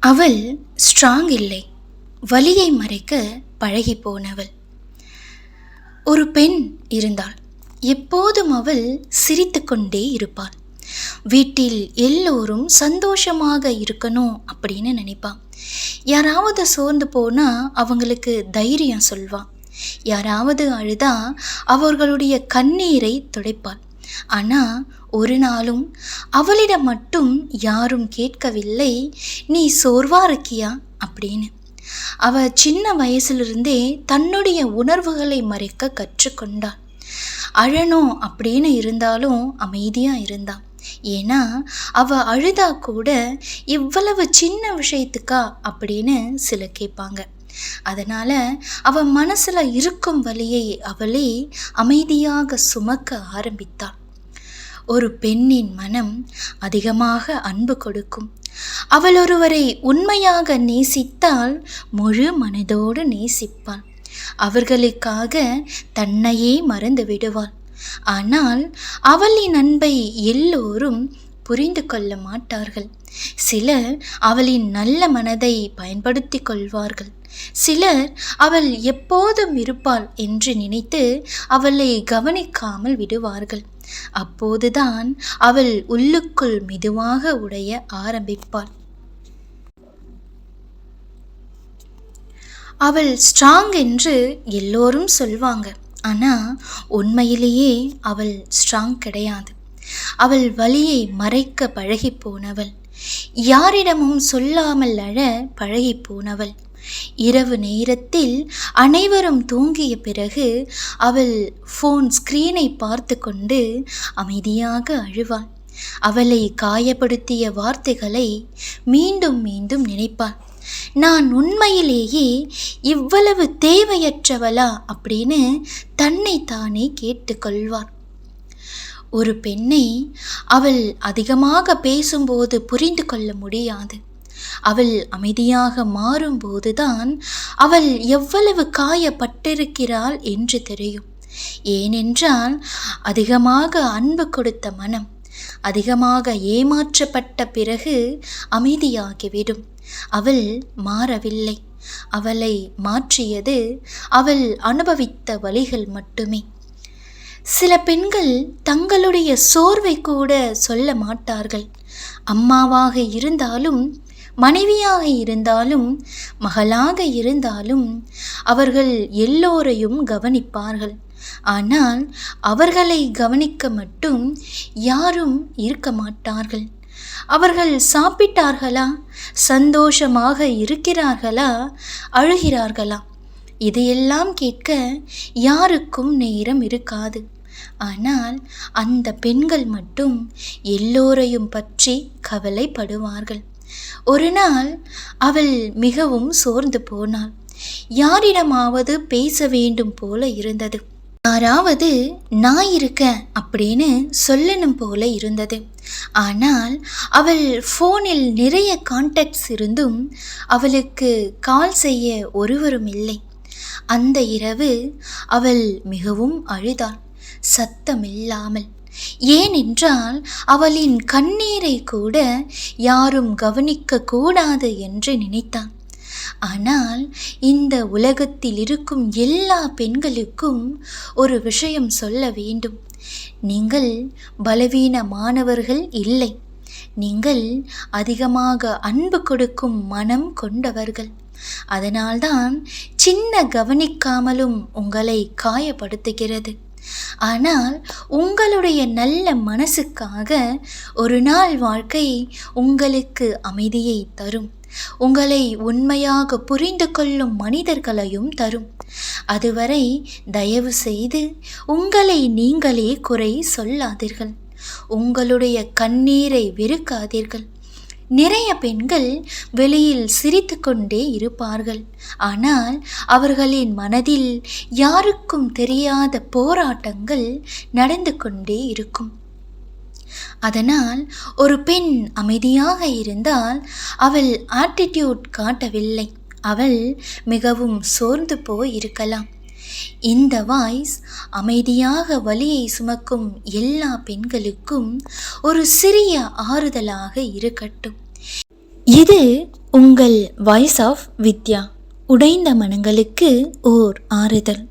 அவள் ஸ்ட்ராங் இல்லை, வலியை மறைக்க பழகி போனவள். ஒரு பெண் இருந்தாள். எப்போதும் அவள் சிரித்து கொண்டே இருப்பாள். வீட்டில் எல்லோரும் சந்தோஷமாக இருக்கணும் அப்படின்னு நினைப்பாள். யாராவது சோர்ந்து போனால் அவங்களுக்கு தைரியம் சொல்வாள். யாராவது அழுதா அவர்களுடைய கண்ணீரை துடைப்பாள். ஆனால் ஒரு நாளும் அவளிடம் மட்டும் யாரும் கேட்கவில்லை, நீ சோர்வா இருக்கியா அப்படின்னு. அவள் சின்ன வயசிலிருந்தே தன்னுடைய உணர்வுகளை மறைக்க கற்றுக்கொண்டாள். அழணும் அப்படின்னு இருந்தாலும் அமைதியாக இருந்தாள். ஏன்னா அவள் அழுதா கூட இவ்வளவு சின்ன விஷயத்துக்கா அப்படின்னு சில கேட்பாங்க. அதனால் அவள் மனசில் இருக்கும் வலியை அவளே அமைதியாக சுமக்க ஆரம்பித்தாள். ஒரு பெண்ணின் மனம் அதிகமாக அன்பு கொடுக்கும். அவள் ஒருவரை உண்மையாக நேசித்தால் முழு மனதோடு நேசிப்பாள். அவர்களுக்காக தன்னையே மறந்து விடுவாள். ஆனால் அவளின் அன்பை எல்லோரும் புரிந்து கொள்ள மாட்டார்கள். சிலர் அவளின் நல்ல மனதை பயன்படுத்தி கொள்வார்கள். சிலர் அவள் எப்போதும் இருப்பாள் என்று நினைத்து அவளை கவனிக்காமல் விடுவார்கள். அப்போதுதான் அவள் உள்ளுக்குள் மெதுவாக உடைய ஆரம்பிப்பாள். அவள் ஸ்ட்ராங் என்று எல்லோரும் சொல்வாங்க. ஆனால் உண்மையிலேயே அவள் ஸ்ட்ராங் கிடையாது. அவள் வலியை மறைக்க பழகி போனவள். யாரிடமும் சொல்லாமல் அழ பழகி போனவள். இரவு நேரத்தில் அனைவரும் தூங்கிய பிறகு அவள் ஃபோன் ஸ்கிரீனை பார்த்து கொண்டு அமைதியாக அழுவாள். அவளை காயப்படுத்திய வார்த்தைகளை மீண்டும் மீண்டும் நினைப்பாள். நான் உண்மையிலேயே இவ்வளவு தேவையற்றவளா அப்படின்னு தன்னை தானே கேட்டுக்கொள்வார். ஒரு பெண்ணை அவள் அதிகமாக பேசும்போது புரிந்து கொள்ள முடியாது. அவள் அமைதியாக மாறும்போதுதான் அவள் எவ்வளவு காயப்பட்டிருக்கிறாள் என்று தெரியும். ஏனென்றால் அதிகமாக அன்பு கொடுத்த மனம் அதிகமாக ஏமாற்றப்பட்ட பிறகு அமைதியாகிவிடும். அவள் மாறவில்லை. அவளை மாற்றியது அவள் அனுபவித்த வலிகள் மட்டுமே. சில பெண்கள் தங்களுடைய சோர்வை கூட சொல்ல மாட்டார்கள். அம்மாவாக இருந்தாலும், மனைவியாக இருந்தாலும், மகளாக இருந்தாலும் அவர்கள் எல்லோரையும் கவனிப்பார்கள். ஆனால் அவர்களை கவனிக்க மட்டும் யாரும் இருக்க மாட்டார்கள். அவர்கள் சாப்பிட்டார்களா, சந்தோஷமாக இருக்கிறார்களா, அழுகிறார்களா, இதையெல்லாம் கேட்க யாருக்கும் நேரம் இருக்காது. ஆனால் அந்த பெண்கள் மட்டும் எல்லோரையும் பற்றி கவலைப்படுவார்கள். ஒரு நாள் அவள் மிகவும் சோர்ந்து போனாள். யாரிடமாவது பேச வேண்டும் போல இருந்தது. யாராவது நான் இருக்கேன் அப்படின்னு சொல்லணும் போல இருந்தது. ஆனால் அவள் ஃபோனில் நிறைய கான்டாக்ட்ஸ் இருந்தும் அவளுக்கு கால் செய்ய ஒருவரும் இல்லை. அந்த இரவு அவள் மிகவும் அழுதாள், சத்தமில்லாமல். ஏனென்றால் அவளின் கண்ணீரை கூட யாரும் கவனிக்க கூடாது என்று நினைத்தாள். ஆனால் இந்த உலகத்தில் இருக்கும் எல்லா பெண்களுக்கும் ஒரு விஷயம் சொல்ல வேண்டும். நீங்கள் பலவீனமானவர்கள் இல்லை. நீங்கள் அதிகமாக அன்பு கொடுக்கும் மனம் கொண்டவர்கள். அதனால்தான் சின்ன கவனிக்காமலும் உங்களை காயப்படுத்துகிறது. ஆனால் உங்களுடைய நல்ல மனசுக்காக ஒரு நாள் வாழ்க்கை உங்களுக்கு அமைதியை தரும். உங்களை உண்மையாக புரிந்து கொள்ளும் மனிதர்களையும் தரும். அதுவரை தயவு செய்து உங்களை நீங்களே குறை சொல்லாதீர்கள். உங்களுடைய கண்ணீரை வெறுக்காதீர்கள். நிறைய பெண்கள் வெளியில் சிரித்து கொண்டே இருப்பார்கள். ஆனால் அவர்களின் மனதில் யாருக்கும் தெரியாத போராட்டங்கள் நடந்து கொண்டே இருக்கும். அதனால் ஒரு பெண் அமைதியாக இருந்தால் அவள் ஆட்டிடியூட் காட்டவில்லை. அவள் மிகவும் சோர்ந்து போய் இருக்கலாம். இந்த வாய்ஸ் அமைதியாக வலியை சுமக்கும் எல்லா பெண்களுக்கும் ஒரு சிறிய ஆறுதலாக இருக்கட்டும். இது உங்கள் வாய்ஸ் ஆஃப் வித்யா. உடைந்த மனங்களுக்கு ஓர் ஆறுதல்.